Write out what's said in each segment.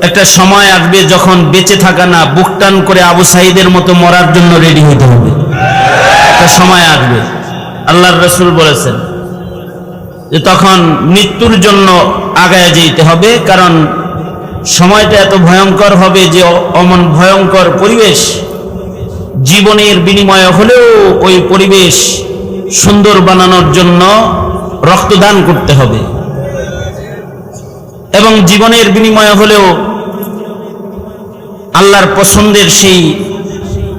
একটা সময় আসবে যখন বেঁচে থাকা না, বুক টান করে আবু সাঈদের মতো মরার জন্য রেডি হতে হবে। একটা সময় আসবে, আল্লাহর রাসূল বলেছেন যে তখন মৃত্যুর জন্য আগায় যেতে হবে, কারণ সময়টা এত ভয়ঙ্কর হবে যে অমন ভয়ঙ্কর পরিবেশ জীবনের বিনিময়ে হলেও ওই পরিবেশ সুন্দর বানানোর জন্য রক্তদান করতে হবে, এবং জীবনের বিনিময়ে হলেও আল্লাহর পছন্দের সেই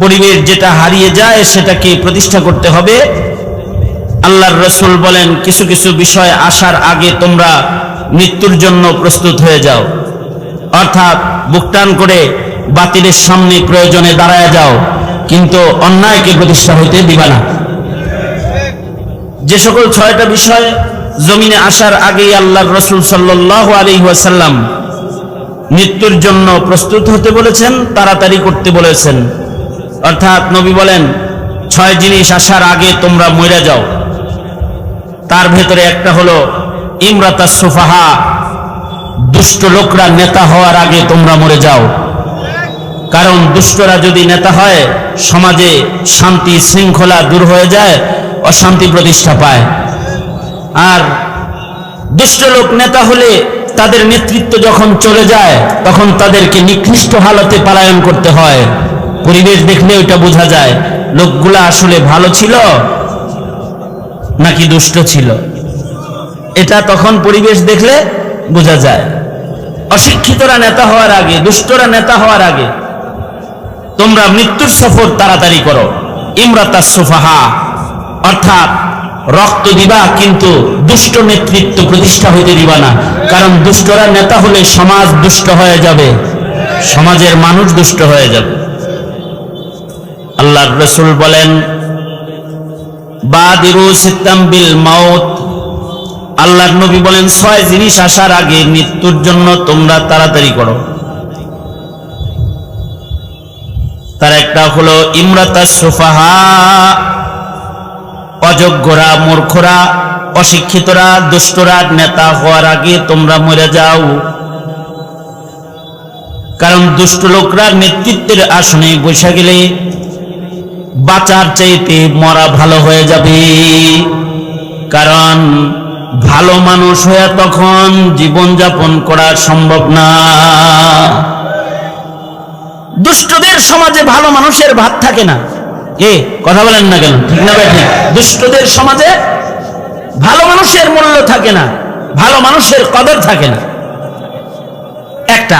পরিবেশ যেটা হারিয়ে যায় সেটাকে প্রতিষ্ঠা করতে হবে। আল্লাহর রাসূল বলেন কিছু কিছু বিষয় আসার আগে তোমরা মৃত্যুর জন্য প্রস্তুত হয়ে যাও, অর্থাৎ বুক টান করে বাতিলের সামনে প্রয়োজনে দাঁড়ায় যাও, কিন্তু অন্যায়কে প্রতিষ্ঠা হইতে দিবা না। যে সকল 6টা বিষয় জমিনে আসার আগেই আল্লাহর রাসূল সাল্লাল্লাহু আলাইহি ওয়াসাল্লাম মৃত্যুর জন্য প্রস্তুত হতে বলেছেন, তাড়াতাড়ি করতে বলেছেন। অর্থাৎ নবী বলেন 6 জিনিস আসার আগে তোমরা মরে যাও। তার ভেতরে একটা হলো ইমরাতাস সুফাহা, দুষ্ট লোকরা নেতা হওয়ার আগে তোমরা মরে যাও, কারণ দুষ্টরা যদি নেতা হয় সমাজে শান্তি শৃঙ্খলা দূর হয়ে যায়, অশান্তি প্রতিষ্ঠা পায়। আর দুষ্ট লোক নেতা হলে তাদের নেতৃত্ব যখন চলে যায় তখন তাদেরকে নিকৃষ্ট হালতে পলায়ন করতে হয়। পরিবেশ দেখলে ওইটা বোঝা যায় লোকগুলা আসলে ভালো ছিল নাকি দুষ্ট ছিল, এটা তখন পরিবেশ দেখলে বোঝা যায়। অশিক্ষিতরা নেতা হওয়ার আগে, দুষ্টরা নেতা হওয়ার আগে তোমরা মৃত্যুর সফর তাড়াতাড়ি করো। ইমরাতাস সুফাহা, অর্থাৎ রক্ত দিবা কিন্তু দুষ্ট নেতৃত্ব প্রতিষ্ঠা হইতে দিবা না, কারণ দুষ্টরা নেতা হলে সমাজ দুষ্ট হয়ে যাবে, সমাজের মানুষ দুষ্ট হয়ে যাবে। আল্লাহর রাসূল বলেন বাদিরু সিত্তাম বিল মাউত, আল্লাহর নবী বলেন 6 জিনিস আসার আগে মৃত্যুর জন্য তোমরা তাড়াতাড়ি করো। তার একটা হলো ইমরাতাস সুফাহা, অযোগ্যরা, মূর্খরা, অশিক্ষিতরা, দুষ্টরা নেতা হওয়ার আগে তোমরা মরে যাও, কারণ দুষ্ট লোকরা নেতৃত্বের আসনে বসে গেলে বাঁচার চাইতে মরা ভালো হয়ে যাবে, কারণ ভালো মানুষ হয়ে তখন জীবন যাপন করা সম্ভব না। দুষ্টদের সমাজে ভালো মানুষের ভাত থাকে না। কে কথা বলেন না কেন? ঠিক না ভাই? ঠিক। দুষ্টদের সমাজে ভালো মানুষের মূল্য থাকে না, ভালো মানুষের কদর থাকে না। একটা।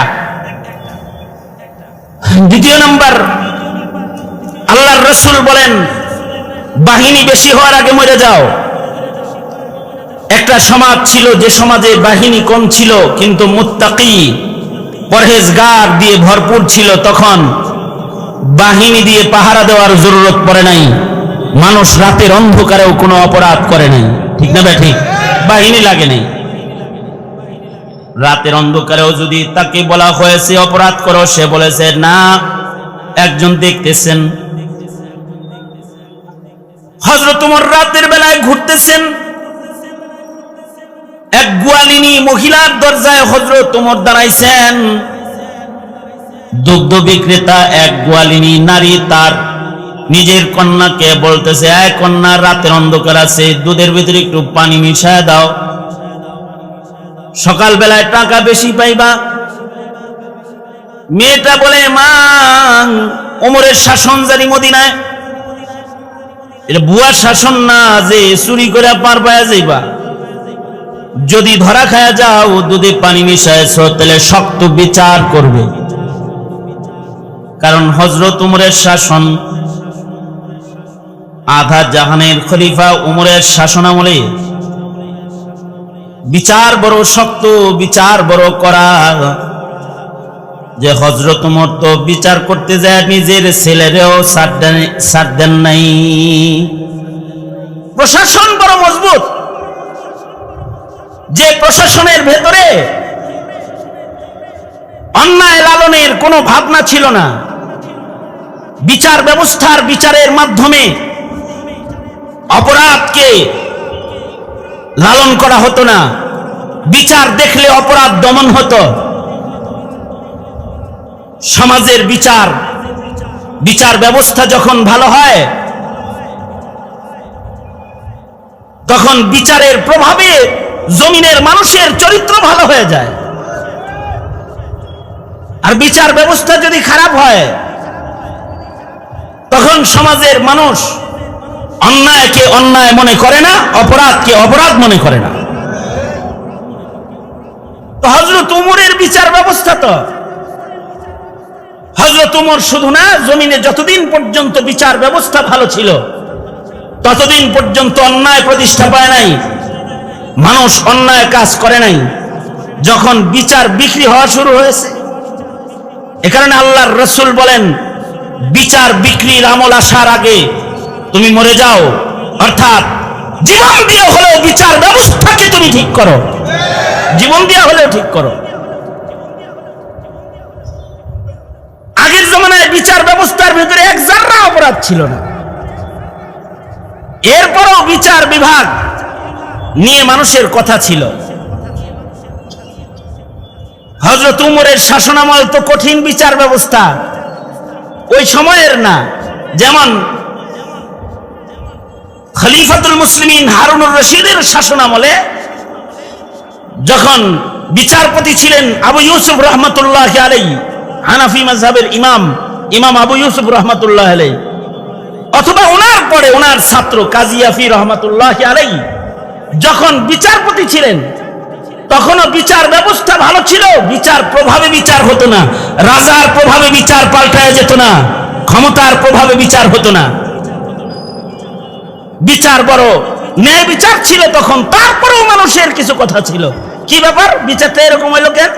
দ্বিতীয় নাম্বার, আল্লাহর রাসূল বলেন বাহিনী বেশি হওয়ার আগে মরে যাও। একটা সমাজ ছিল যে সমাজে বাহিনী কম ছিল কিন্তু মুত্তাকি পরহেজগার দিয়ে ভরপুর ছিল, তখন বাহিনী দিয়ে পাহারা দেওয়ার জরুরত পড়ে নাই, মানুষ রাতের অন্ধকারেও কোনো অপরাধ করে নাই। ঠিক না ভাই? ঠিক। বাহিনী লাগে নাই। রাতের অন্ধকারেও যদি তাকে বলা হয়েছে অপরাধ করো, সে বলেছে না, একজন দেখতেছেন। হযরত ওমর রাতের বেলায় ঘুরতেছেন, এক গোয়ালিনী মহিলার দরজায় হযরত ওমর দাঁড়াইছেন। দুগ্ধ বিক্রেতা এক গোয়ালিনী নারী তার নিজের কন্যাকে বলতেছে, এই কন্যা, রাতের অন্ধকার আছে, দুধের ভিতরে একটু পানি মিশায় দাও, সকাল বেলায় টাকা বেশি পাইবা। মেয়েটা বলে, মা, ওমরের শাসন জারি মদিনায়, এটা বুয়ার শাসন না যে চুরি করে পার পায়া যাইবা, যদি ধরা খায়া যাও দুধে পানি মিশাইছ তাহলে শক্ত বিচার করবে। কারণ হযরত ওমরের শাসন, আধা জাহানের খলিফা ওমরের শাসনামলে বিচার বড় শক্ত, বিচার বড় করা, যে হযরত ওমর তো বিচার করতে যায় নিজের ছেলেরেও ছাড় দেন নাই। প্রশাসন বড় মজবুত, যে প্রশাসনের ভেতরে অন্যায় লালনের কোনো ভাবনা ছিল না, বিচার ব্যবস্থার বিচারের মাধ্যমে অপরাধকে লালন করা হতো না, বিচার দেখলে অপরাধ দমন হতো। সমাজের বিচার ব্যবস্থা যখন ভালো হয়, তখন বিচারের প্রভাবে জমিনের মানুষের চরিত্র ভালো হয়ে যায়। আর বিচার ব্যবস্থা যদি খারাপ হয়, তখন সমাজের মানুষ অন্যায়কে অন্যায় মনে করে না, অপরাধকে অপরাধ মনে করে না। তো হযরত উমরের বিচার ব্যবস্থা, তো হযরত উমর শুধু না, জমিনে যতদিন পর্যন্ত বিচার ব্যবস্থা ভালো ছিল ততদিন পর্যন্ত অন্যায় প্রতিষ্ঠা পায় নাই, মানুষ অন্যায় কাজ করে নাই। যখন বিচার বিক্রি হওয়া শুরু হয়েছে, এ কারণে আল্লাহর রাসূল বলেন, বিচার বিক্রির আমল আসার আগে তুমি মরে যাও, অর্থাৎ জীবন দিয়ে হলেও বিচার ব্যবস্থাকে তুমি ঠিক করো, জীবন দিয়ে হলেও ঠিক করো। আগের জমানায় বিচার ব্যবস্থার ভিতরে এক জাররা অপরাধ ছিল না, এরপরও বিচার বিভাগ নিয়ে মানুষের কথা ছিল। হযরত উমরের শাসনামল তো কঠিন বিচার ব্যবস্থা, ওই সময়ের না। যেমন খলিফাতুল মুসলিমিন হারুনুর রশিদের শাসনামলে যখন বিচারপতি ছিলেন আবু ইউসুফ রহমতুল্লাহ আলাইহি, হানাফি মাযহাবের ইমাম আবু ইউসুফ রহমতুল্লাহ আলাইহি, অথবা ওনার পরে ওনার ছাত্র কাজী ইয়াফি রহমতুল্লাহ আলাইহি যখন বিচারপতি ছিলেন, তখনও বিচার ব্যবস্থা ভালো ছিল। বিচার প্রভাবে বিচার হতো না, রাজার প্রভাবে বিচার পাল্টায় যেত না, ক্ষমতার প্রভাবে বিচার হতো না। বিচার বড় ন্যায় বিচার ছিল তখন, তারপরেও মানুষের কিছু কথা ছিল। কি ব্যাপার, বিচারটা এরকম হইল কেন?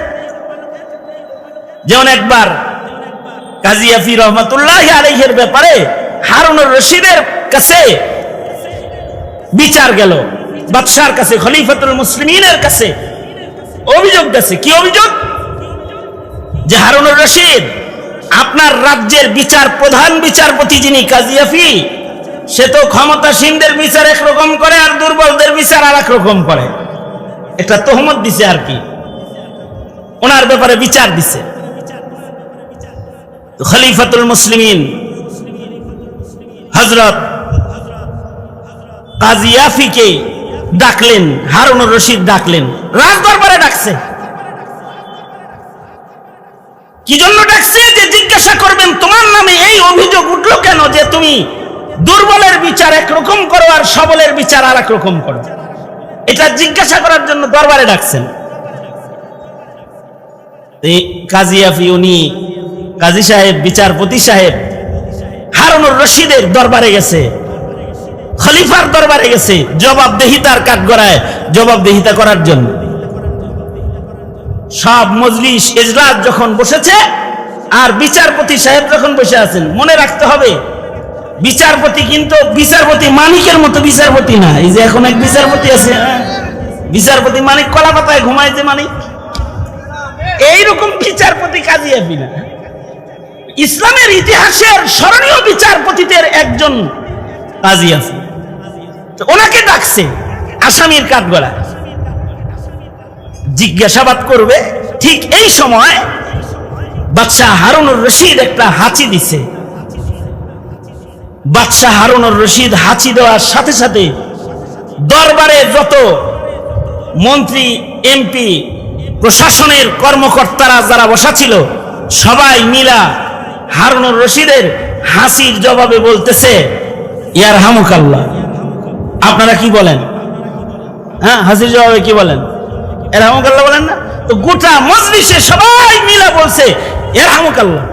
যেমন একবার কাজী ইয়াফি রহমতুল্লাহ আলাইহির ব্যাপারে হারুনুর রশিদের কাছে বিচার গেল, বাদশার কাছে, খলিফাতুল মুসলিমিনের কাছে অভিযোগ গেছে। কি অভিযোগ? যে হারুনুর রশিদ, আপনার রাজ্যের প্রধান বিচারপতি যিনি কাজী ইয়াফি, সে তো ক্ষমতাসীনদের বিচার একরকম করে আর দুর্বলদের বিচার আর এক রকম করে। একটা তহমত দিছে আর কি, ওনার ব্যাপারে বিচার দিছে। খলিফাতুল মুসলিমিন হযরত কাজী ইয়াফিকে ডাকলেন, হারুনুর রশিদ ডাকলেন, রাজ দরবারে ডাকছে। কি জন্য ডাকছে? যে জিজ্ঞাসা করবেন, তোমার নামে এই অভিযোগ উঠলো কেন যে তুমি দুর্বলের বিচার একরকম করো আর সবলের বিচার আর এক রকম করো। এটা জিজ্ঞাসা করার জন্য দরবারে ডাকছেন। কাজী ইয়াফি, উনি কাজী সাহেব, বিচারপতি সাহেব হারুনুর রশিদের দরবারে গেছে, খলিফার দরবারে গেছে জবাবদেহিতার কাঠগড়ায় জবাবদেহিতা করার জন্য। সব মজলিস ইজলাস যখন বসেছে আর বিচারপতি সাহেব যখন বসে আছেন, মনে রাখতে হবে বিচারপতি কিন্তু বিচারপতি মানিকের মতো বিচারপতি না। এই যে এখন এক বিচারপতি আছে, বিচারপতি মানিক কলা পাতায় ঘুমায় যে মানিক, এইরকম বিচারপতি কাজী ইয়াফি না। ইসলামের ইতিহাসের স্মরণীয় বিচারপতিদের একজন কাজী ইয়াফি। ওনাকে ডাকছে আসামির কাঠগড়া, জিজ্ঞাসাবাদ করবে। ঠিক এই সময় বাদশাহ হারুনুর রশিদ একটা হাঁচি দিছে। বাদশাহ হারুনুর রশিদ হাঁচি দেওয়ার সাথে সাথে দরবারে যত মন্ত্রী, এমপি, প্রশাসনের কর্মকর্তারা যারা বসা ছিল, সবাই মিলা হারুনুর রশিদের হাসির জবাবে বলতেছে, ইয়ারহামুকাল্লাহ। আপনারা কি বলেন? হ্যাঁ, হাসির জবাবে কি বলেন? ইয়ারহামুকাল্লাহ বলেন না? তো গোটা মজলিসে সবাই মিলা বলছে ইয়ারহামুকাল্লাহ।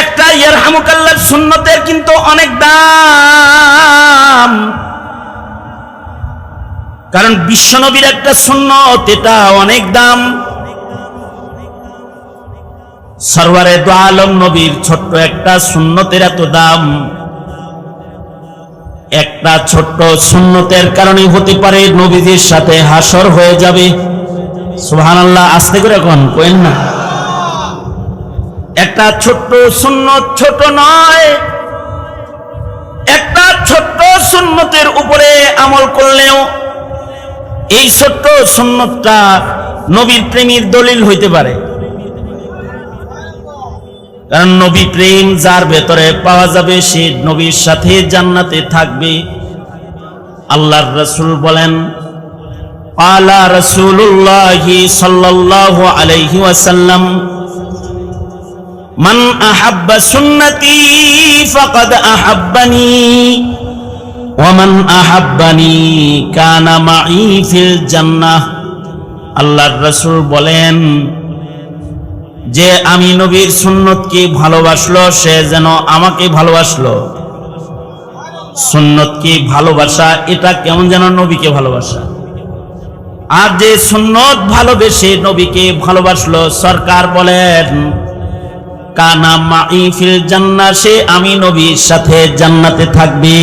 একটা ইয়ারহামুকাল্লাহর সুন্নতের কিন্তু অনেক দাম, কারণ বিশ্বনবীর একটা সুন্নত, এটা অনেক দাম। সরওয়ারে দু আলম নবীর ছোট্ট একটা সুন্নতের এত দাম। একটা ছোট্ট সুন্নতের কারণে হতে পারে নবীদের সাথে হাসর হয়ে যাবে। সুবহানাল্লাহ, আস্তে করে কোন না। একটা ছোট্ট সুন্নত ছোট নয়, একটা ছোট্ট সুন্নতের উপরে আমল করলেও এই ছোট্ট সুন্নতটা নবীর প্রেমের দলিল হইতে পারে। কারণ নবী প্রেম যার ভেতরে পাওয়া যাবে সে নবীর সাথে জান্নাতে থাকবে। আল্লাহর রাসূল বলেন, আলা রাসূলুল্লাহি সাল্লাল্লাহু আলাইহি ওয়াসাল্লাম, মান আহাব্বা সুন্নতি ফাকাদ আহাব্বানি ওয়া মান আহাব্বানি কানা মাই ফিল জান্নাহ। আল্লাহর রাসূল বলেন, যে আমি নবীর সুন্নতকে ভালোবাসলো সে যেন আমাকে ভালোবাসলো। সুন্নতকে ভালোবাসা এটা কেমন যেন নবীকে ভালোবাসা। আর যে সুন্নত ভালোবেসে নবীকে ভালোবাসলো, সরকার বলেন কানা মাই ফিল জান্নাহ, সে আমি নবীর সাথে জান্নাতে থাকবে।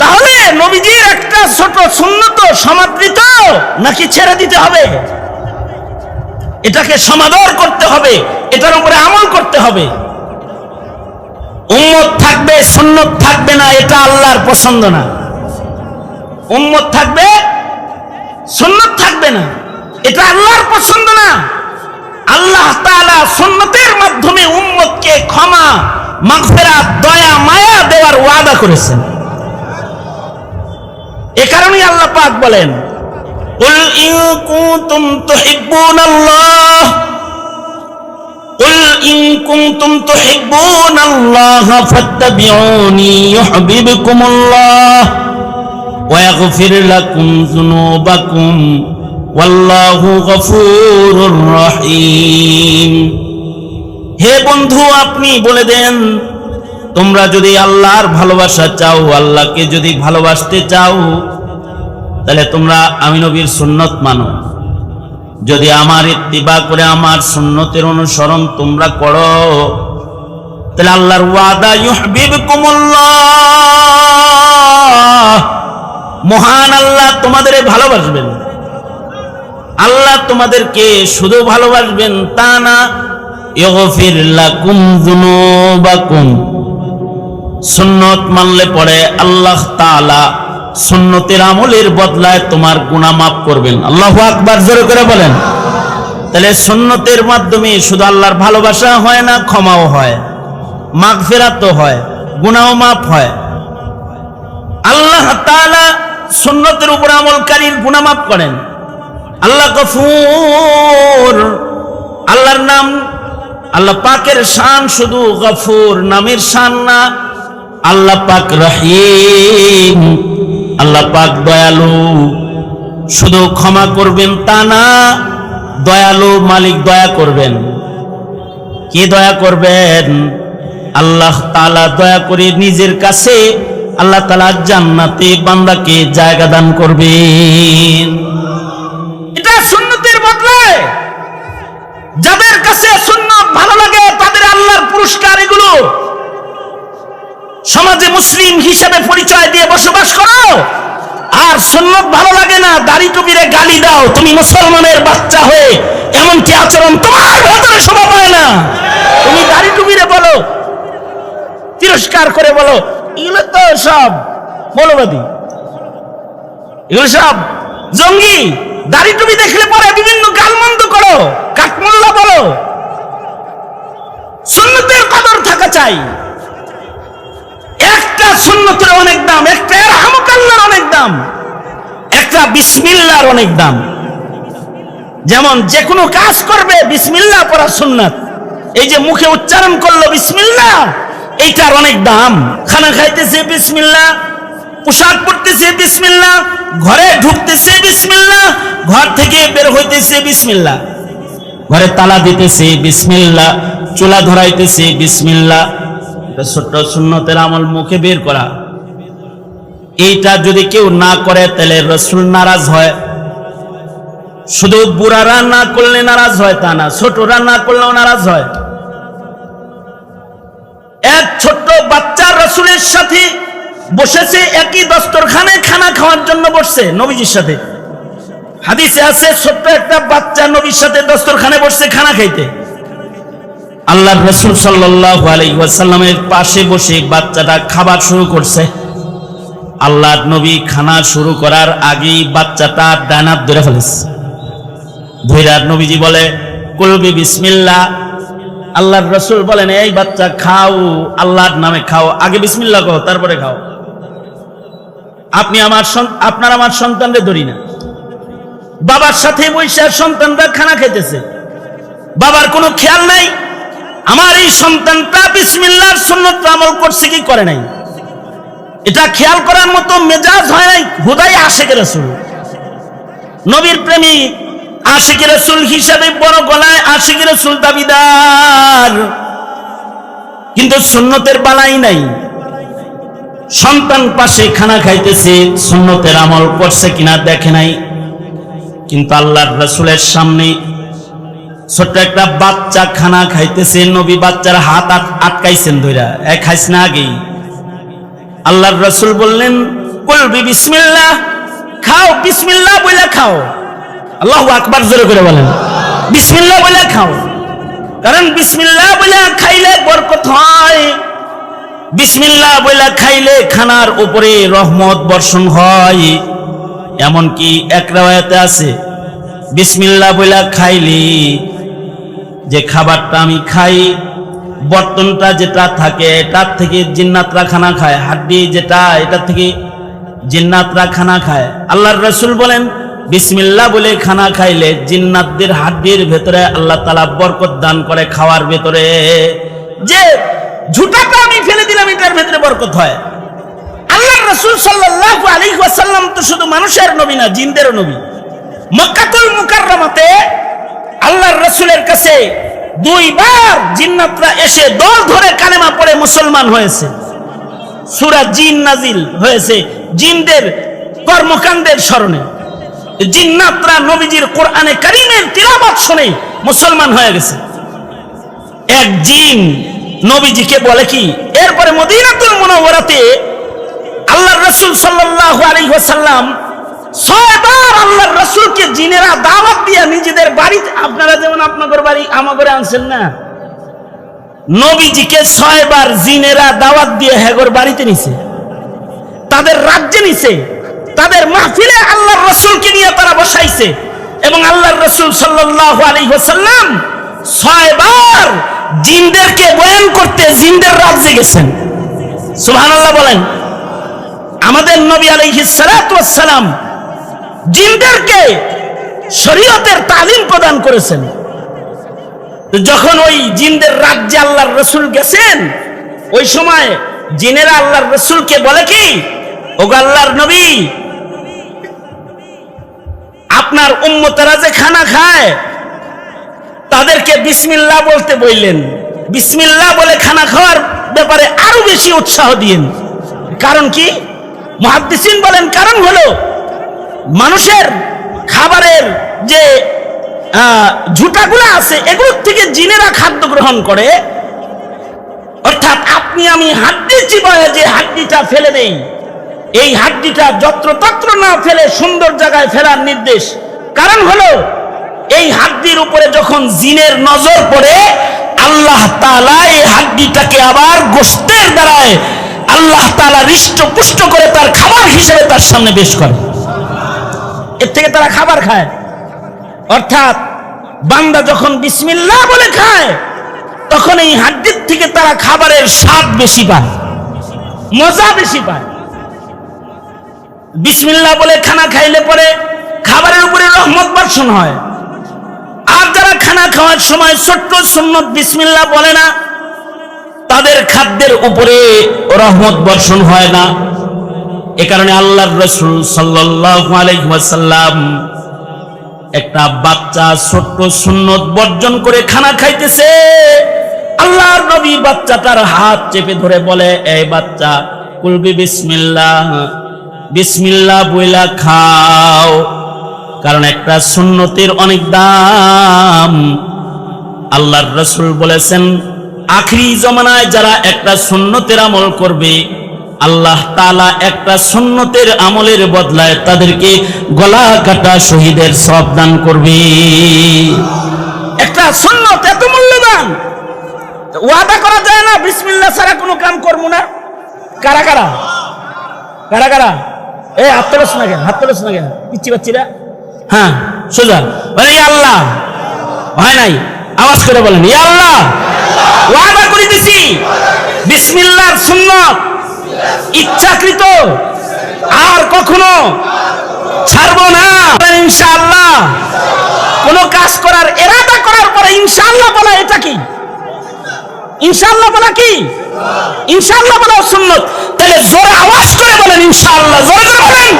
তাহলে নবীজির একটা ছোট সুন্নত সমাদৃত নাকি ছেড়ে দিতে হবে? এটাকে সমাদর করতে হবে, এটার উপরে আমল করতে হবে। উম্মত থাকবে সুন্নত থাকবে না, এটা আল্লাহর পছন্দ না। উম্মত থাকবে সুন্নত থাকবে না, এটা আল্লাহর পছন্দ না। আল্লাহ তাআলা সুন্নতের মাধ্যমে উম্মতকে ক্ষমা, মাগফিরাত, দয়া, মায়া দেওয়ার ওয়াদা করেছেন। এ কারণেই আল্লাহ পাক বলেন, কুল ইন কুনতুম তুহিব্বুনাল্লাহ, কুল ইন কুনতুম তুহিব্বুনাল্লাহ ফাত্তাবিউনি ইউহিব্বুকুমুল্লাহ ওয়া ইয়াগফির লাকুম যুনুবাকুম ওয়াল্লাহু গফুরুর রহিম। হে বন্ধু, আপনি বলে দেন, তোমরা যদি আল্লাহর ভালোবাসা চাও, আল্লাহকে যদি ভালোবাসতে চাও, তাহলে তোমরা আমি নবীর সুন্নত মানো। যদি আমার ইত্তিবা করে আমার সুন্নতের অনুসরণ তোমরা করো, তাহলে আল্লাহর ওয়াদা ইউহিব্বুকুমুল্লাহ, মহান আল্লাহ তোমাদের ভালোবাসবেন। আল্লাহ তোমাদেরকে শুধু ভালোবাসবেন তা না, ইগফির লাকুম যুনুবাকুম, সুন্নত মানলে পরে আল্লাহ তাআলা সুন্নতের আমলের বদলায় তোমার গুনাহ মাফ করবেন। আল্লাহু আকবার, জোরে করে বলেন। তাহলে সুন্নতের মাধ্যমে শুধু আল্লাহর ভালোবাসা হয় না, ক্ষমাও হয়, মাগফিরাতও হয়, গুনাহও মাফ হয়। আল্লাহ তাআলা সুন্নতের উপর আমলকারীর গুনাহ মাফ করেন। আল্লাহ গফুর, আল্লাহর নাম, আল্লাহ পাকের শান শুধু গফুর নামের শান না, আল্লাহ পাক রহিম, আল্লাহ পাক দয়ালু। শুধু ক্ষমা করবেন তা না, দয়ালু মালিক দয়া করবেন। কি দয়া করবেন? আল্লাহ তাআলা দয়া করে নিজের কাছে আল্লাহ তাআলা জান্নাতে বান্দাকে জায়গা দান করবেন। এটা সুন্নতের বদলায় যাদের কাছে সুন্নত ভালো লাগে তাদের আল্লাহর পুরস্কার এগুলো। সমাজে মুসলিম হিসেবে পরিচয় দিয়ে বসবাস করো, আর সুন্নত ভালো লাগে না, দাড়ি টুপিরে গালি দাও, তুমি মুসলমানের বাচ্চা হয়ে এমনকি আচরণ তোমার ভেতরে শোভা পায় না। তুমি দাড়ি টুপিরে বলো, তিরস্কার করে বলো, এগুলো তো সব মৌলবাদী, এগুলো সব জঙ্গি। দাড়ি টুপি দেখলে পরে বিভিন্ন গালমন্দ করো, কাঠমোল্লা বলো। সুন্নতের কদর থাকা চাই। একটা সুন্নতের অনেক দাম, একটা রাহমাতুল্লাহর অনেক দাম, একটা বিসমিল্লাহর অনেক দাম। যেমন যে কোনো কাজ করবে বিসমিল্লাহ পড়া সুন্নাত। এই যে মুখে উচ্চারণ করলো বিসমিল্লাহ, এইটার অনেক দাম। খানা খাইতেছে বিসমিল্লাহ, পোশাক পরতেছে বিসমিল্লাহ, ঘরে ঢুকতেছে বিসমিল্লাহ, ঘর থেকে বের হইতেছে বিসমিল্লাহ, ঘরে তালা দিতেছে বিসমিল্লাহ, চুলা ধরাইতেছে বিসমিল্লাহ। ছোট্ট সুন্নতের আমল মুখে বের করা, এইটা যদি কেউ না করে তাহলে রাসূল নারাজ হয়। শুধু বুড়ারা না করলে নারাজ হয় তা না, ছোটরা না করলেও নারাজ হয়। এক ছোট্ট বাচ্চা রাসূলের সাথে বসেছে, একই দস্তরখানে খানা খাওয়ার জন্য বসছে নবীজির সাথে। হাদিসে আছে ছোট্ট একটা বাচ্চা নবীর সাথে দস্তরখানে বসছে খানা খাইতে। আল্লাহর রাসূল সাল্লাল্লাহু আলাইহি ওয়াসাল্লামের পাশে বসে বাচ্চাটা খাবার শুরু করছে। আল্লাহর নবী খানা শুরু করার আগেই বাচ্চাটা ডানাত ধরে ফেলেছে। ধৈরার নবীজি বলে, কুল বিসমিল্লাহ। আল্লাহর রাসূল বলেন, এই বাচ্চা খাও, আল্লাহর নামে খাও, আগে বিসমিল্লাহ কও তারপরে খাও। আপনার আমার সন্তানরে ধরি না, বাবার সাথে বসে সন্তানরা খানা খেতেছে, বাবার কোনো খেয়াল নাই আমার এই সন্তানটা বিসমিল্লাহর সুন্নত আমল করছে কি করে নাই, এটা খেয়াল করার মতো মেজাজ হয় নাই। হুদাই আশিক রাসূল, নবীর প্রেমিক, আশিক রাসূল হিসাবে বড় গলায় আশিক রাসূল দাবিদার, কিন্তু সুন্নতের বালাই নাই। সন্তান পাশে খানা খাইতেছে, সুন্নতের আমল করছে কিনা দেখে নাই। কিন্তু আল্লাহর রাসূলের সামনে ছোট্ট একটা বাচ্চা খানা খাইতেছে, নবী বাচ্চার হাত আটকাইছেন ধইরা, খাইস না আগেই। আল্লাহর রাসূল বললেন, কুল বিসমিল্লাহ, খাও, বিসমিল্লাহ বলে খাও। আল্লাহু আকবার জোরে করে বলেন, বিসমিল্লাহ বলে খাও, কারণ বিসমিল্লাহ বলে খাইলে বরকত হয়। বিসমিল্লাহ বলে খাইলে খানার উপরে রহমত বর্ষণ হয়। এমনকি এক রাওয়ায়াতে আছে, বিসমিল্লাহ বলে খাইলে যে খাবারটা আমি খাই, বর্তনটা যেটা থাকে এটার থেকে জিন্নাতরা খানা খায়, হাড্ডি যেটা এটা থেকে জিন্নাতরা খানা খায়। আল্লাহর রাসূল বলেন, বিসমিল্লাহ বলে খানা খাইলে জিন্নাতদের হাড্ডির ভেতরে আল্লাহ তাআলা বরকত দান করে, খাওয়ার ভেতরে যে ঝুটাটা আমি ফেলে দিলাম এটার ভেতরে বরকত হয়। আল্লাহর রাসূল সাল্লাল্লাহু আলাইহি ওয়াসাল্লাম তো শুধু মানুষের নবী না, জিনদেরও নবী। মক্কাতুল মুকাররমাতে আল্লাহর রাসূলের কাছে 2 বার জিন্নাতরা এসে দল ধরে কালেমা পড়ে মুসলমান হয়েছে। সূরা জিন নাজিল হয়েছে জিনদের কর্মকাণ্ডের স্মরণে। জিন্নাতরা নবীজির কোরআনে কারীমের তিলাওয়াত শুনে মুসলমান হয়ে গেছে। এক জিন নবীজিকে বলে কি, এরপরে মদিনাতুল মুনাওয়ারাতে আল্লাহর রাসূল সাল্লাল্লাহু আলাইহি ওয়াসাল্লাম 6 বার আল্লাহর রাসূলকে জিনেরা দাওয়াত দিয়ে নিজেদের বাড়িতে, আপনারা যেমন আপনাদের বাড়ি আমাগরে আনছেন না, নবীজিকে 6 বার জিনেরা দাওয়াত দিয়ে হেগর বাড়িতে নিছে, তাদের রাজ্যে নিছে, তাদের মাহফিলে আল্লাহর রাসূলকে নিয়ে তারা বসাইছে। এবং আল্লাহর রাসূল সাল্লাল্লাহু আলাইহি ওয়াসাল্লাম 6 বার জিনদেরকে বয়ান করতে জিনদের রাজ্যে গেছেন। সুবহানাল্লাহ বলেন। আমাদের নবী আলাইহিস সালাতু ওয়াস সালাম জিনদেরকে শরীয়তের তালিম প্রদান করেছেন। যখন ওই জিনদের রাজ্যে আল্লাহর রাসূল গেছেন, ওই সময় জিনেরা আল্লাহর রাসূলকে বলে কি, ওগো আল্লাহর নবী, আপনার উম্মতেরা যে খানা খায় তাদেরকে বিসমিল্লাহ বলতে বললেন, বিসমিল্লাহ বলে খানা খাওয়ার ব্যাপারে আরো বেশি উৎসাহ দিয়েন। কারণ কি? মুহাদ্দিসিন বলেন কারণ হলো মানুষের খাবারের যে ঝুটাগুলো আছে এগুলোর থেকে জিনেরা খাদ্য গ্রহণ করে। অর্থাৎ আপনি আমি হাড্ডি চিবায় যে হাড্ডিটা ফেলে দেই, এই হাড্ডিটা যত্রতত্র না ফেলে সুন্দর জায়গায় ফেলার নির্দেশ। কারণ হলো এই হাড্ডির উপরে যখন জিনের নজর পড়ে, আল্লাহ তাআলা এই হাড্ডিটাকে আবার গোশতের দ্বারায় আল্লাহ তাআলা হৃষ্টপুষ্ট করে তার খাবার হিসেবে তার সামনে পেশ করে। এর থেকে তারা খাবার খায়। অর্থাৎ বান্দা যখন বিসমিল্লাহ বলে খায় তখন এই হাড্ডির থেকে তারা খাবারের স্বাদ বেশি পায়, মজা বেশি পায়। বিসমিল্লাহ বলে খানা খাইলে পরে খাবারের উপরে রহমত বর্ষণ হয়। আর যারা খানা খাওয়ার সময় ছোট্ট সুন্নত বিসমিল্লাহ বলে না, তাদের খাদ্যের উপরে রহমত বর্ষণ হয় না। এ কারণে আল্লাহর রাসূল সাল্লাল্লাহু আলাইহি ওয়াসাল্লাম একটা বাচ্চা ছোট্ট সুন্নত বর্জন করে খানা খাইতেছে, আল্লাহর নবী বাচ্চাটার হাত চেপে ধরে বলে, এই বাচ্চা কুলবি বিসমিল্লাহ, বিসমিল্লাহ বইলা খাও, কারণ একটা সুন্নতের অনেক দাম। আল্লাহর রাসূল বলেছেন, আখিরি জমানায় যারা একটা সুন্নতের আমল করবে, আল্লাহ তাআলা একটা সুন্নতের আমলের বদলায় তাদেরকে গলা কাটা শহীদের সওয়াব দান করবে। একটা সুন্নত এত মূল্যবান, ওয়াদা করা যায় না বিসমিল্লাহ ছাড়া কোনো কাম করব না। কারা কারা কারা কারা এই হাত তোলস না কেন, হাত তোলস না কেন, পিচ্ছি বাচ্চিরা? হ্যাঁ সোজা, আল্লাহ হয় নাই? আওয়াজ করে বলেন, ইয়া আল্লাহ ওয়াদা করিতেছি বিসমিল্লাহর সুন্নাত ইচ্ছাকৃত আর কখনো ছাড়বো না। ইনশাআল্লাহ কোন কাজ করার ইরাদা করার পরে ইনশাআল্লাহ বলা, এটা কি ইনশাআল্লাহ বলা? কি ইনশাআল্লাহ বলা সুন্নাত? তাহলে জোরে আওয়াজ করে বলেন ইনশাআল্লাহ, জোরে জোরে বলেন।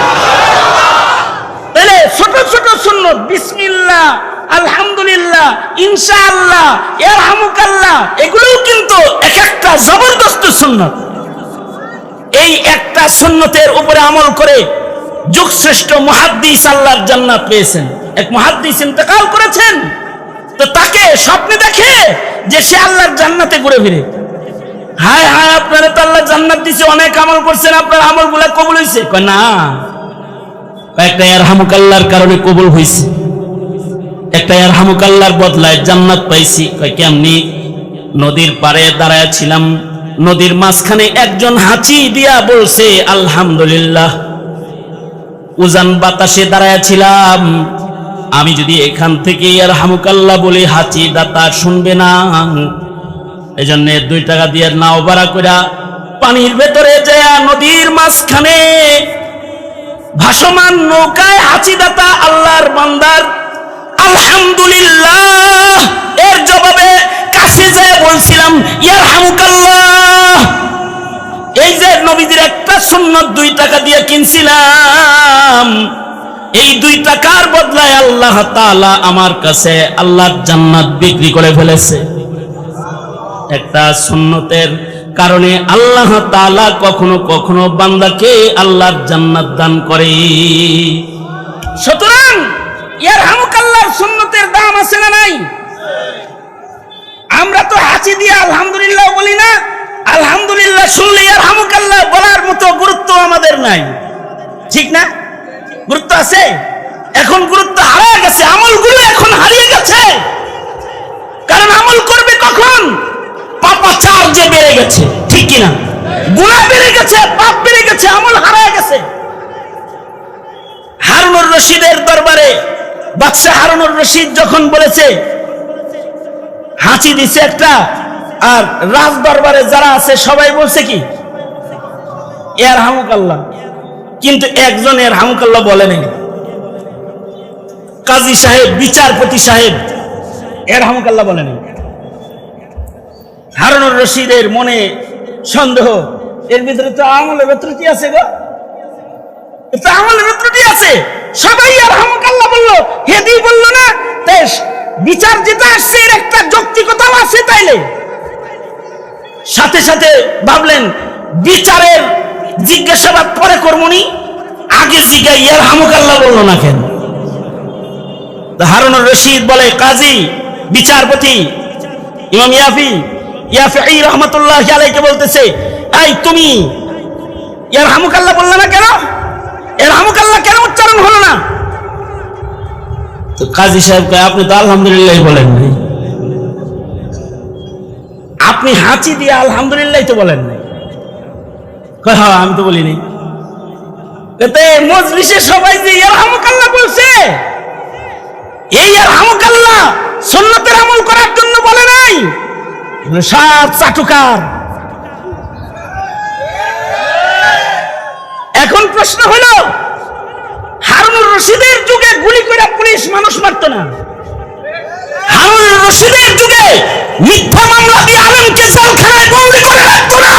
তাহলে ছোট ছোট সুন্নাত বিসমিল্লাহ, আলহামদুলিল্লাহ, ইনশাআল্লাহ, ইয়ারহামুকাল্লাহ, এগুলোও কিন্তু এক একটা জবরদস্ত সুন্নাত। এই একটা সুন্নতের উপরে আমল করে যুগশ্রেষ্ঠ মুহাদ্দিস আল্লাহর জান্নাত পেয়েছেন। এক মুহাদ্দিস ইন্তেকাল করেছেন, তো তাকে স্বপ্নে দেখে যে সে আল্লাহর জান্নাতে ঘুরে ফিরে। হায় হায়, আপনারা তো আল্লাহ জান্নাত দিয়েছে, অনেক আমল করছেন, আপনার আমলগুলা কবুল হয়েছে? কয় না, একটা ইয়ারহামুকাল্লাহর কারণে কবুল হয়েছে, একটা ইয়ারহামুকাল্লাহর বদলায় জান্নাত পাইছি। কয় কেমনি? নদীর পাড়ে দাঁড়ায় ছিলাম, নদীর মাঝখানে একজন হাঁচি দিয়া বলছে আলহামদুলিল্লাহ। উজান বাতাসে দাঁড়ায় ছিলাম, আমি যদি এখান থেকে ইয়ারহামুকাল্লাহ বলি হাঁচি দাতা শুনবে না, এই জন্য 2 টাকা দিয়ে নাও ভাড়া কইরা পানির ভেতরে যায় নদীর মাঝখানে ভাসমান নৌকায় হাঁচি দাতা আল্লাহর বান্দার আলহামদুলিল্লাহ এর জবাবে কাছে যায় বলছিলাম ইয়ারহামুকাল্লাহ। এই যে নবীদের একটা সুন্নাত 2 টাকা দিয়ে কিনছিলাম, এই 2 টাকার বদলায় আল্লাহ তাআলা আমার কাছে আল্লাহর জান্নাত বিক্রি করে ফেলেছে। একটা সুন্নতের কারণে আল্লাহ তাআলা কখনো কখনো বান্দাকে আল্লাহর জান্নাত দান করে। সুতরাং ইয়ারহামুকাল্লাহর সুন্নতের দাম আছে না নাই? আমরা তো হাঁচি দিয়ে আলহামদুলিল্লাহ বলি না, আলহামদুলিল্লাহ শুনলে ইয়ারহামুকাল্লাহ বলার মতো গুরুত্ব আমাদের নাই, ঠিক না? গুরুত্ব আছে? এখন গুরুত্ব হারিয়ে গেছে, আমলগুলো এখন হারিয়ে গেছে। কারণ আমল করবে কখন? পাপাচার যে বেড়ে গেছে, ঠিক কিনা? গুনাহ বেড়ে গেছে, পাপ বেড়ে গেছে, আমল হারিয়ে গেছে। হারুনুর রশিদের দরবারে বাদশা হারুনুর রশিদ যখন বলেছে, হাঁচি দিছে একটা, আর রাজ দরবারে যারা আছে সবাই বলছে কি ইয়ারহামুকাল্লাহ, কিন্তু একজন ইয়ারহামুকাল্লাহ বলে নাই। কাজী সাহেব, বিচারপতি সাহেব ইয়ারহামুকাল্লাহ বলে নাই। হারুনুর রশিদের মনে সন্দেহ, এর ভিতরে তো আমলের ত্রুটি আছে গো, তো আমলের ত্রুটি আছে। সবাই ইয়ারহামুকাল্লাহ বললো, হেদি বললো না, তেজ বিচার যেটা আসছে এর একটা যৌক্তিকতাও আছে। তাইলে সাথে সাথে ভাবলেন বিচারের জিজ্ঞাসাবাদ পরে করমনি, আগে জিজ্ঞাসা ইয়ারহামুকাল্লাহ বললো না কেন? হারুনুর রশিদ বলে, কাজী বিচারপতি ইমাম ইয়াফি রহমাতুল্লাহি আলাইহি বলতেছে, এই তুমি ইয়ারহামুকাল্লাহ বললে না কেন? ইয়ারহামুকাল্লাহ কেন উচ্চারণ হলো না? তো কাজী সাহেব কয়, আপনি তো আলহামদুলিল্লাহ বলেন নাই, আপনি হাঁচি দিয়ে আলহামদুলিল্লাহ তো বলেন নাই। কয় হ্যাঁ, আমি তো বলি নাই। এতে মজলিসে সবাই যে ইয়ারহামুকাল্লাহ বলছে, এই ইয়ারহামুকাল্লাহ সুন্নতের আমল করার জন্য বলে নাই, সব চাটুকার। এখন প্রশ্ন হলো, হারুনুর রশিদের যুগে গুলি করে পুলিশ মানুষ মারত না, হারুনুর রশিদের যুগে মিথ্যা মামলা দিয়ে আলেমকে জেলখানায় বন্দী করে রাখত না,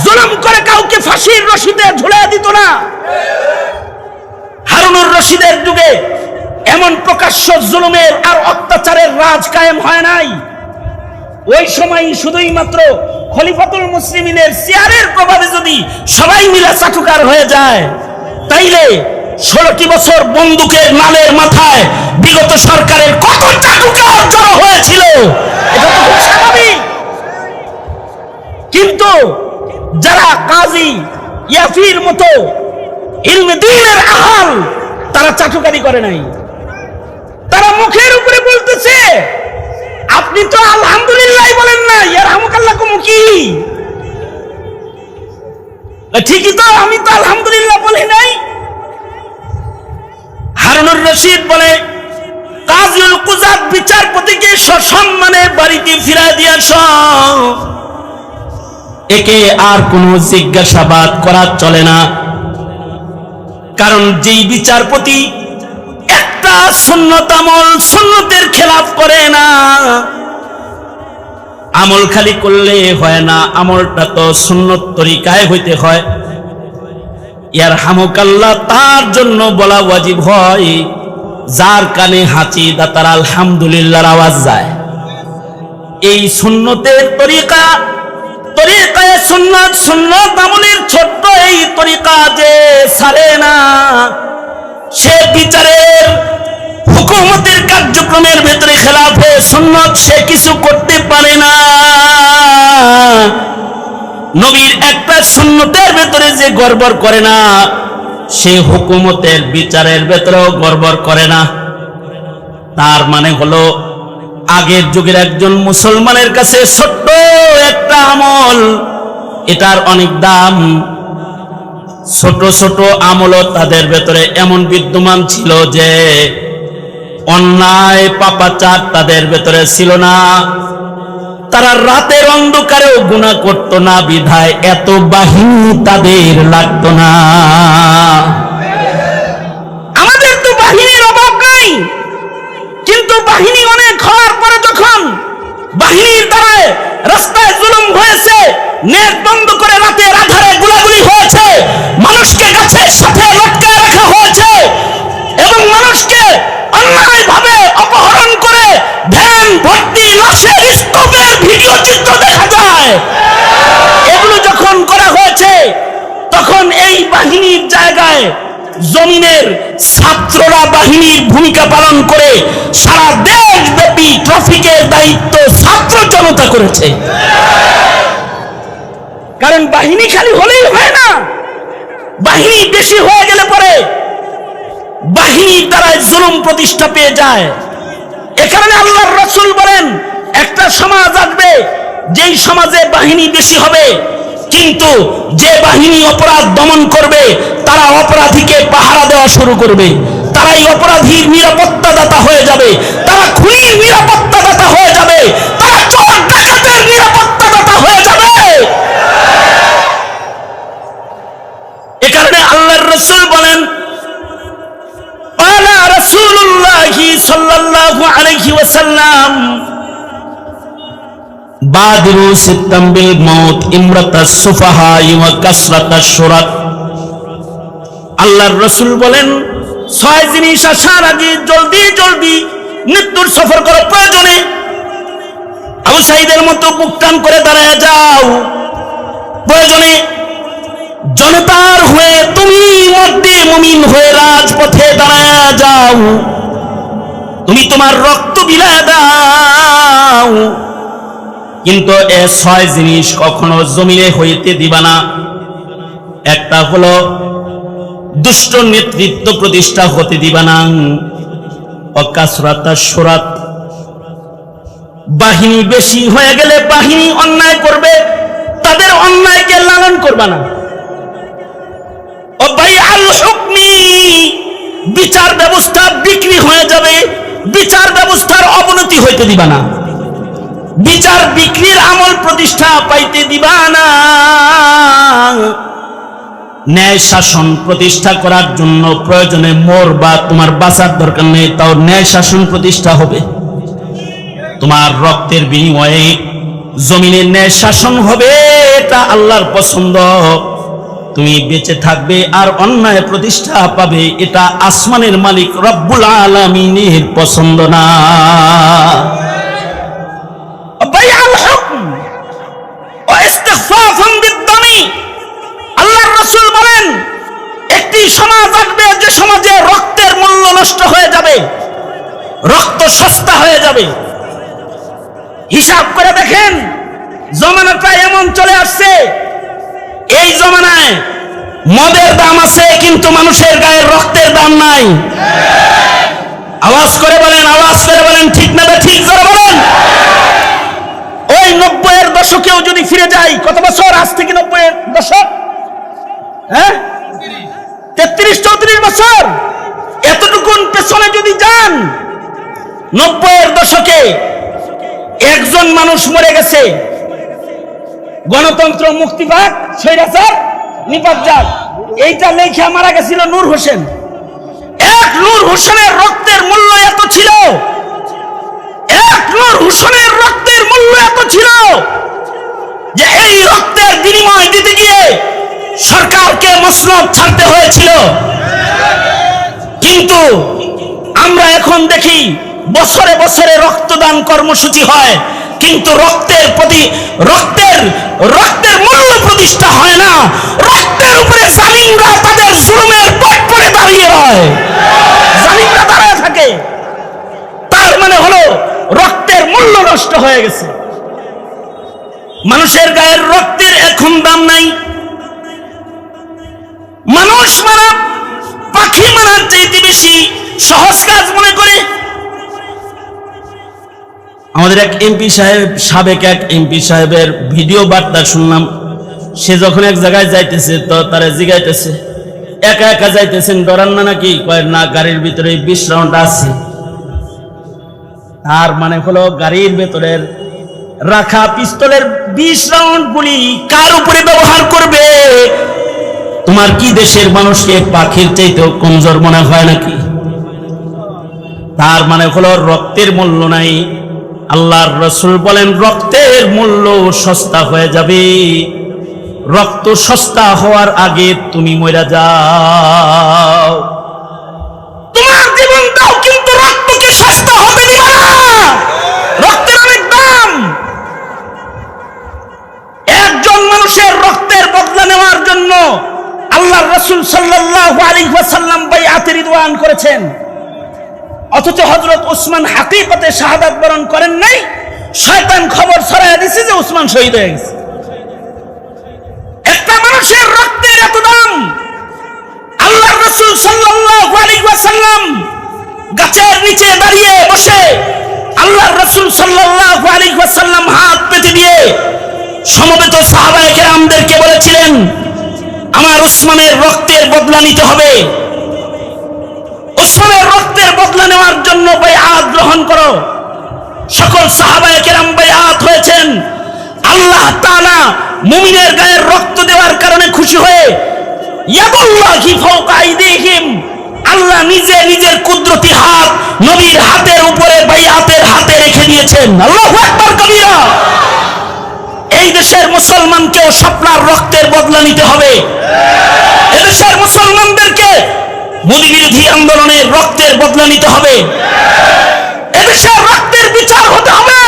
জুলুম করে কাউকে ফাঁসির রশিতে ঝুলিয়ে দিত না। হারুনুর রশিদের যুগে এমন প্রকাশ্য জুলুমের আর অত্যাচারের রাজ কায়েম হয় নাই। ওই সময় শুধুই মাত্র খলিফাতুল মুসলিমিনের চেয়ারের প্রভাবে যদি সবাই মিলে চাটুকার হয়ে যায়, তাইলে 16টি বছর বন্দুকের নালের মাথায় বিগত সরকারের কত চাটুকার জড়ো হয়েছিল, এটা তো খুব স্বাভাবিক। কিন্তু যারা কাজী ইয়াফির মতো ইলমে দ্বীনের আহাল, তারা চাটুকারি করে নাই। তারা মুখের উপরে বলতেছে, আপনি তো আলহামদুলিল্লাহ বলেন না, ইয়ারহামুকাল্লাহ কমু কি? ঠিকই তো, আমি তো আলহামদুলিল্লাহ বলি নাই। হারুনুর রশিদ বলে, কাজীউল কুযাত বিচারপতিকে সসম্মানে বাড়িতে ফিরা দিয়ে আসো, একে আর কোনো জিজ্ঞাসাবাদ করা চলে না। কারণ যেই বিচারপতি একটা সুন্নত আমল সুন্নতের খেলাফ করে না, আমল খালি করলে হয় না, আমলটা তো সুন্নত তরিকায় হইতে হয়। ইয়ারহামুকাল্লাহ তার জন্য বলা ওয়াজিব হয় যার কানে হাঁচি দাতার আলহামদুলিল্লাহর আওয়াজ যায়। এই সুন্নতের তরিকায় সুন্নত আমলের ছোট্ট এই তরিকা যে ছাড়ে না, সে বিচারের হুকুমতের কার্যক্রমের ভেতরে খেলাফে সুন্নত সে কিছু করতে পারে না। নবীর একটা সুন্নতের ভেতরে যে গড়বড় করে না, সে হুকুমতের বিচারের ভেতরেও গড়বড় করে না। তার মানে হলো আগের যুগের একজন মুসলমানের কাছে ছোট্ট একটা আমল, এটার অনেক দাম। ছোট ছোট আমলও তাদের ভেতরে এমন বিদ্যমান ছিল যে অন্যায় পাপাচার তাদের ভেতরে ছিল না। তারা রাতের অন্ধকারেও গুনাহ করত না, বিধায় এত বাহিনী তাদের লাগতো না। আমাদের তো বাহিনীর অভাব নাই, কিন্তু বাহিনী অনেক হওয়ার পরে যখন বাহিনীর দ্বারা রাস্তায় জুলুম হয়েছে, নেট বন্ধ করে রাতের আধারে গোলাগুলি হয়েছে, মানুষকে গাছের সাথে লটকায় রাখা হয়েছে এবং মানুষকে অন্যায়ভাবে অপহরণ করে ভ্যান ভর্তি লাশের স্তূপের ভিডিও চিত্র দেখা যায়। এগুলো যখন করা হয়েছে, তখন এই বাহিনীর জায়গায় জমিনের ছাত্ররা বাহিনীর ভূমিকা পালন করে সারা দেশব্যাপী ট্রাফিকের দায়িত্ব ছাত্র জনতা করেছে। কারণ বাহিনী খালি হলেই হয় না, বাহিনী বেশি হয়ে গেলে পরে বাহিনীর দ্বারাই জুলুম প্রতিষ্ঠা পেয়ে যায়। এ কারণে আল্লাহর রাসূল বলেন, একটা সমাজ আসবে যেই সমাজে বাহিনী বেশি হবে, কিন্তু যে বাহিনী অপরাধ দমন করবে তারা অপরাধীকে পাহারা দেওয়া শুরু করবে, তারাই অপরাধীর নিরাপত্তাদাতা হয়ে যাবে, তারা খুনির নিরাপত্তাদাতা হয়ে যাবে, তারা চোর ডাকাতের নিরাপত্তাদাতা হয়ে যাবে। এ কারণে আল্লাহর রাসূল বলেন, قال رسول الله صلى الله عليه وسلم بادروا ستا بالموت امرة السفهاء وكسرة الشرط। আল্লাহর রাসূল বলেন, 6 জিনিস আসার আগে জলদি জলদি মৃত্যুর সফর করো। প্রয়োজনে আবু সাঈদের মতো বুক টান করে দাঁড়ায় যাও, প্রয়োজনে জনতার হয়ে তুমি মধ্যে মুমিন হয়ে রাজপথে দাঁড়ায় যাও, তুমি তোমার রক্ত বিলায় দাও, কিন্তু এ 6 জিনিস কখনো জমিনে হইতে দিবা না। একটা হলো দুষ্ট নেতৃত্ব প্রতিষ্ঠা হতে দিবা না, অকাসরাতা সুরাত, বাহিনী বেশি হয়ে গেলে বাহিনী অন্যায় করবে, তাদের অন্যায়কে লালন করবা না। বিচার ব্যবস্থা বিক্রি হয়ে যাবে, বিচার ব্যবস্থার অবনতি হইতে দিবা না, বিচার বিক্রির আমল প্রতিষ্ঠা পাইতে দিবা না। ন্যায় শাসন প্রতিষ্ঠা করার জন্য প্রয়োজনে মোর বা তোমার বাঁচার দরকার নেই, তাও ন্যায় শাসন প্রতিষ্ঠা হবে। তোমার রক্তের বিনিময়ে জমিনে ন্যায় শাসন হবে, এটা আল্লাহর পছন্দ। তুমি বেঁচে থাকবে আর অন্যায় প্রতিষ্ঠা পাবে, এটা আসমানের মালিক রব্বুল আলামিনের পছন্দ না। আল্লাহর রাসূল বলেন, একটি সমাজ আসবে যে সমাজে রক্তের মূল্য নষ্ট হয়ে যাবে, রক্ত সস্তা হয়ে যাবে। হিসাব করে দেখেন, জমানাটা এমন চলে আসছে, এই জমানায় মদের দাম আছে কিন্তু মানুষের গায়ের রক্তের দাম নাই। আওয়াজ করে বলেন, আওয়াজ করে বলেন, ঠিক না ঠিক করে বলেন। ওই 90-এর দশকেও যদি ফিরে যাই, কত বছর আজ থেকে 90-এর দশক? 33-34 বছর। এতটুকুন পেছনে যদি যান, 90-এর দশকে একজন মানুষ মরে গেছে, গণতন্ত্র মুক্তি পাক, স্বৈরাচার নিপাত যাক, এইটা লেখা মারা গেছিল নূর হোসেন। এক নূর হোসেনের রক্তের মূল্য এত ছিল, এক নূর হোসেনের রক্তের মূল্য এত ছিল যে এই রক্তের বিনিময় দিতে গিয়ে সরকারকে মসনদ ছাড়তে হয়েছিল। কিন্তু আমরা এখন দেখি বছরে বছরে রক্তদান কর্মসূচি হয়, কিন্তু রক্তের মূল্য প্রতিষ্ঠা হয় না। রক্তের উপরে জালিমরা তাদের জুলুমের পট পড়ে দাঁড়িয়ে হয়, জালিমরা দাঁড়ায় থাকে। তার মানে হলো রক্তের মূল্য নষ্ট হয়ে গেছে। মানুষের গায়ের রক্তের এখন দাম নাই। মানুষ মারা পাখি মারার চাইতে বেশি সহজ কাজ মনে করে। আমাদের এক এমপি সাহেব, সাবেক এক এমপি সাহেবের ভিডিও বার্তা শুনলাম। সে যখন এক জায়গায় যাইতেছে তো তারা জিগাইতেছে, একা একা যাইতেছেন, ডরান না নাকি? কয় না, গাড়ির ভিতরে 20 রাউন্ড আছে। তার মানে হলো গাড়ির ভেতরের রাখা পিস্তলের 20 রাউন্ড গুলি কার উপরে ব্যবহার করবে? তোমার কি দেশের মানুষকে পাখির চাইতেও কমজোর মনে হয় নাকি? তার মানে হলো রক্তের মূল্য নাই। আল্লাহর রাসূল বলেন রক্তের মূল্য সস্তা হয়ে যাবে। রক্ত সস্তা হওয়ার আগে তুমি মরে যাও। তোমার জীবনটাও কিন্তু রক্তকে সস্তা হতে দিবে না। রক্তের অনেক দাম। একজন মানুষের রক্তের বদলা নেওয়ার জন্য আল্লাহর রাসূল সাল্লাল্লাহু আলাইহি ওয়াসাল্লাম বাইআতে রিদওয়ান করেছেন, অথচ হযরত উসমান হাকিকতে শাহাদাত বরণ করেন নাই। শয়তান খবর ছড়ায় দিয়েছে যে উসমান শহীদ হয়ে গেছে। একটা মানুষের রক্তের এত দাম। আল্লাহর রাসূল সাল্লাল্লাহু আলাইহি ওয়াসাল্লাম গাছের নিচে দাঁড়িয়ে বসে আল্লাহর রাসূল সাল্লাল্লাহু আলাইহি ওয়াসাল্লাম হাত পেতে দিয়ে সমবেত সাহাবায়ে কেরামদেরকে বলেছিলেন, আমার উসমানের রক্তের বদলা নিতে হবে। উসমানের রক্তের বদলা নেওয়ার জন্য বাইআত গ্রহণ করো। সকল সাহাবায়ে কেরাম বাইআত হয়েছেন। আল্লাহ তাআলা মুমিনের গায়ের রক্ত দেওয়ার কারণে খুশি হয়ে ইয়াদুল্লাহি ফাওকা আইদিহিম, আল্লাহ নিজে নিজের কুদরতি হাত নবীর হাতের উপরে বাইআতের হাতে রেখে দিয়েছেন। আল্লাহু আকবার কবীরা। এই দেশের মুসলমানকেও শাপলার রক্তের বদলা নিতে হবে। এদেশের মুসলমানদেরকে মোদী বিরোধী আন্দোলনের রক্তের বদলা নিতে হবে। এদেশের রক্তের বিচার হতে হবে।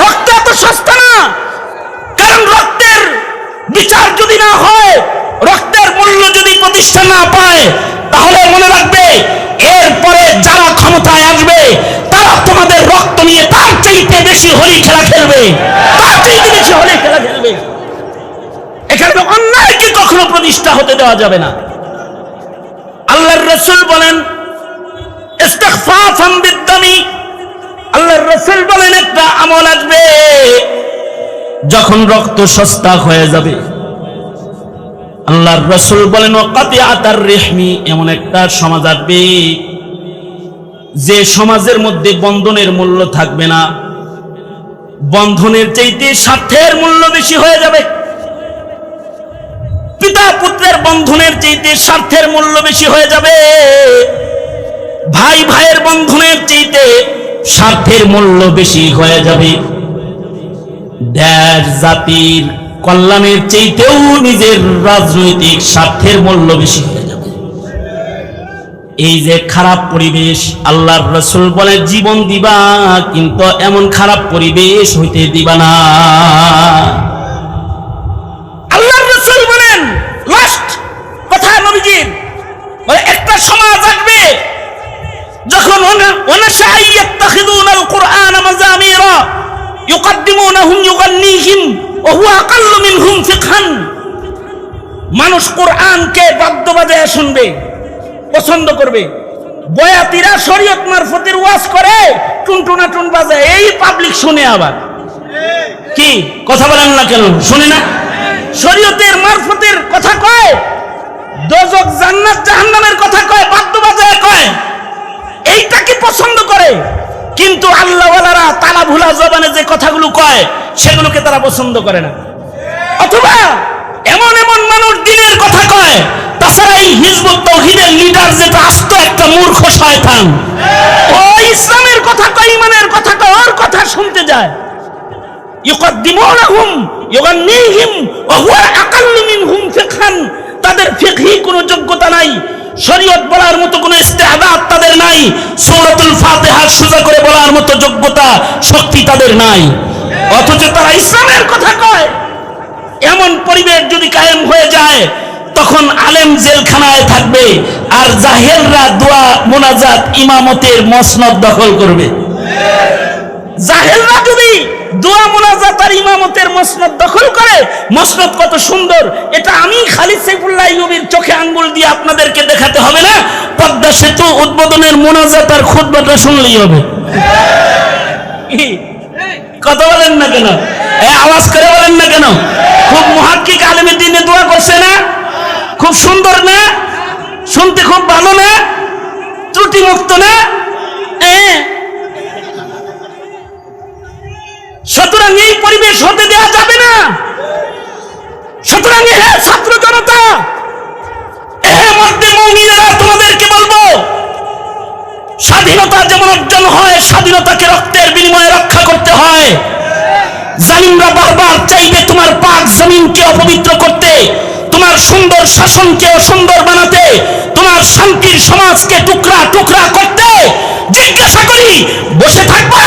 রক্ত এত সস্তা না। কারণ রক্তের বিচার যদি না হয়, রক্তের মূল্য যদি প্রতিষ্ঠা না পায়, তাহলে মনে রাখবে এরপরে যারা ক্ষমতায় আসবে তারা তোমাদের রক্ত নিয়ে তার চাইতে বেশি হোলি খেলা খেলবে, তার চাইতে বেশি হোলি খেলা খেলবে। এখানে অন্যায়কে কখনো প্রতিষ্ঠা হতে দেওয়া যাবে না। আল্লাহর রাসূল বলেন ইস্তিগফাফান বিদ্দামি, আল্লাহর রাসূল বলেন একটা আমল আসবে যখন রক্ত সস্তা হয়ে যাবে। আল্লাহর রাসূল বলেন ওয়াকাতিয়াতার রিহমি, এমন একটা সমাজ আসবে যে সমাজের মধ্যে বন্ধনের মূল্য থাকবে না। বন্ধনের চাইতে স্বার্থের মূল্য বেশি হয়ে যাবে। পিতা পুত্রের বন্ধনের চাইতে স্বার্থের মূল্য বেশি হয়ে যাবে। ভাই ভাইয়ের বন্ধনের চাইতে স্বার্থের মূল্য বেশি হয়ে যাবে। দেশ জাতির কল্যাণের চাইতেও নিজের রাজনৈতিক স্বার্থের মূল্য বেশি হয়ে যাবে। এই যে খারাপ পরিবেশ, আল্লাহর রাসূল বলে জীবন দিবা কিন্তু এমন খারাপ পরিবেশ হইতে দিবা না। আল্লাহর রাসূল বলেন লাস্ট কথা নবীজির, বলে একটা সমাজ আসবে যখন ওয়ানাশাইয়াত্তাখিযুনাল কুরআনা মাযামিরা ইউকাদ্দিমুনাহুম ইউগান্নিহিম ওয়া হুয়া আকাল্লু মিনহুম ফিকহান। মানুষ কোরআনকে বাদ্য বাজায় শুনবে, পছন্দ করবে। বয়াতিরা শরীয়ত মারফতের ওয়াজ করে, টুনটুনা টুন বাজায়, এই পাবলিক শুনে। আবার কি কথা বলেন না কেন? শুনে না? শরীয়তের মারফতের কথা কয়, দোজক জান্নাত জাহান্নামের কথা কয়, বাদ্য বাজায় কয়, এইটা কি পছন্দ করে? কিন্তু আল্লাহওয়ালারা তালা ভুলা জবানে যে কথাগুলো কয় সেগুলোকে তারা পছন্দ করে না। অথবা এমন এমন মানুষ দিনের কথা কয়, তাছাড়া এই হিজবুত তাওহীদের লিডার যেটা আস্ত একটা মূর্খ শয়তান, ও ইসলামের কথা কয়, ইমানের কথা কয়, ওর কথা শুনতে যায়। ইউকাদ্দিমুনাহুম ইউগান্নিহিম ওয়া হুয়া আকাল্লু মিনহুম ফিকহান, তাদের ফিকহি কোনো যোগ্যতা নাই, শরীয়ত বলার মতো কোনো ইস্তেহাদাত তাদের নাই, সূরাতুল ফাতিহা সোজা করে বলার মতো যোগ্যতা শক্তি তাদের নাই, অথচ তারা ইসলামের কথা কয়। এমন পরিবেশ যদি কায়েম হয়ে যায়, তখন আলেম জেলখানায় থাকবে আর জাহেলরা দোয়া মোনাজাত ইমামতের মসনদ দখল করবে। জাহেলরা যদি দোয়া মোনাজাত আর ইমামতের মসনদ দখল করে, মসনদ কত সুন্দর এটা আমি খালিদ সাইফুল্লাহ আইয়ুবীর চোখে আঙ্গুল দিয়ে আপনাদেরকে দেখাতে হবে না, পদ্মা সেতু উদ্বোধনের মোনাজাত আর খুতবাটা শুনলেই হবে। কথা বলেন না কেন? আওয়াজ করে বলেন না কেন? খুব মুহাক্কিক আলেমের দিনে দোয়া করছে না? খুব সুন্দর না? শুনতে খুব ভালো না? ত্রুটি মুক্ত না? সুতরাং এই পরিবেশ হতে দেওয়া যাবে না। সুতরাং হে ছাত্র জনতা, হে মধ্যে মুমিনেরা, তোমাদেরকে বলবো, স্বাধীনতা যেমন অর্জন হয়, স্বাধীনতাকে রক্তের বিনিময়ে রক্ষা করতে হয়। জালিমরা বারবার চাইবে তোমার পাক জমিনকে অপবিত্র করতে, তোমার সুন্দর শাসনকে অসুন্দর বানাতে, তোমার শান্তির সমাজকে টুকরা টুকরা করতে। জিজ্ঞাসা করি, বসে থাকবা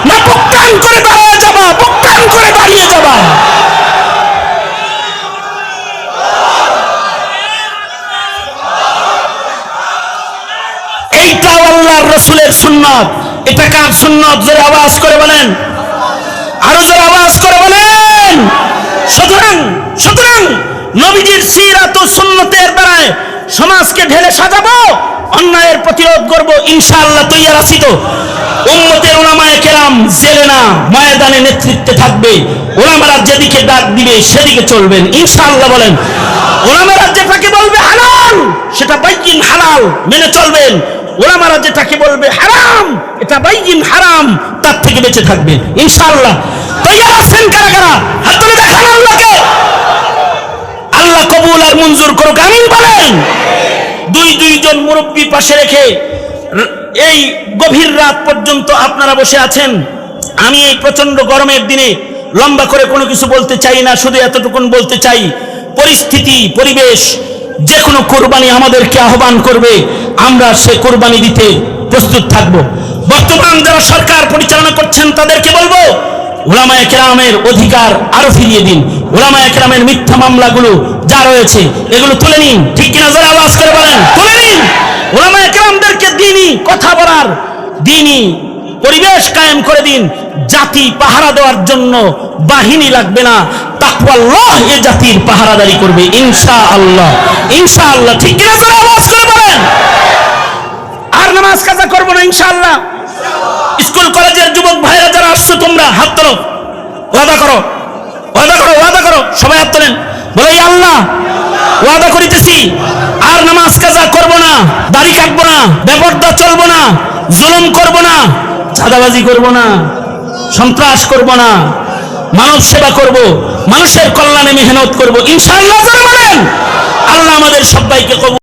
না বুকটান করে দাঁড়িয়ে যাবা? বুকটান করে দাঁড়িয়ে যাবা। এইটাও আল্লাহর রাসূলের সুন্নাত। এটা কার সুন্নাত? জোরে আওয়াজ করে বলেন, আরো জোরে আওয়াজ করে বলেন। সুতরাং নবীজির সিরাত ও সুন্নতের দ্বারায় সমাজকে ঢেলে সাজাবো, অন্যায়ের প্রতিরোধ করব, ইনশাআল্লাহ তৈয়ার আছি তো। উম্মতের উলামায়ে কেরাম জেলে না ময়দানে নেতৃত্বে থাকবে, উলামারা যেদিকে ডাক দিবে সেদিকে চলবেন ইনশাআল্লাহ। বলেন, উলামারা যেটাকে বলবে হালাল সেটা বাইয়িন হালাল মেনে চলবেন, উলামারা যেটাকে বলবে হারাম এটা বাইয়িন হারাম তার থেকে বেঁচে থাকবেন ইনশাআল্লাহ। তৈয়ার আছেন কারা কারা? হাত তুলে দেখান আল্লাহকে। আল্লাহ কবুল আর মঞ্জুর করুক, আমিন বলেন। দুইজন মুরব্বী পাশে রেখে এই গভীর রাত পর্যন্ত আপনারা বসে আছেন। আমি এই প্রচন্ড গরমের দিনে লম্বা করে কোনো কিছু বলতে চাই না, শুধু এতটুকুন বলতে চাই, পরিস্থিতি পরিবেশ যে কোনো কোরবানি আমাদেরকে আহ্বান করবে, আমরা সে কোরবানি দিতে প্রস্তুত থাকব। বর্তমান যারা সরকার পরিচালনা করছেন তাদেরকে বলবো, উলামায়ে কেরামের অধিকার আরো ফিরিয়ে দিন। উলামায়ে কেরামের মিথ্যা মামলাগুলো যা রয়েছে এগুলো তুলে নিন। ঠিক কিনা? জোরে আওয়াজ করে বলেন, তুলে নিন। উলামায়ে কেরামদেরকে দ্বীনি কথা বলার, দ্বীনি পরিবেশ কায়েম করে দিন। জাতি পাহারা দেওয়ার জন্য বাহিনী লাগবে না, তাকওয়াল্লাহ এ জাতির পাহারাদারি করবে ইনশাআল্লাহ, ইনশাআল্লাহ। ঠিক কিনা? জোরে আওয়াজ করে বলেন। আর নামাজ কাজা করবো না ইনশাআল্লাহ। স্কুল কলেজের যুবক ভাইরা যারা আসছো, তোমরা হাত তোলো, ওয়াদা করো, ওয়াদা করো, ওয়াদা করো। সবাই হাত তোলেন, বলে আল্লাহ ওয়াদা করিতেছি আর নামাজ কাজা করবো না, দাড়ি কাটবো না, বেপরদা চলবো না, জুলুম করবো না, চাঁদাবাজি করবো না, সন্ত্রাস করবো না, মানব সেবা করব, মানুষের কল্যাণে মেহনত করব ইনশাআল্লাহ। বলেন, আল্লাহ আমাদের সবাইকে কবুল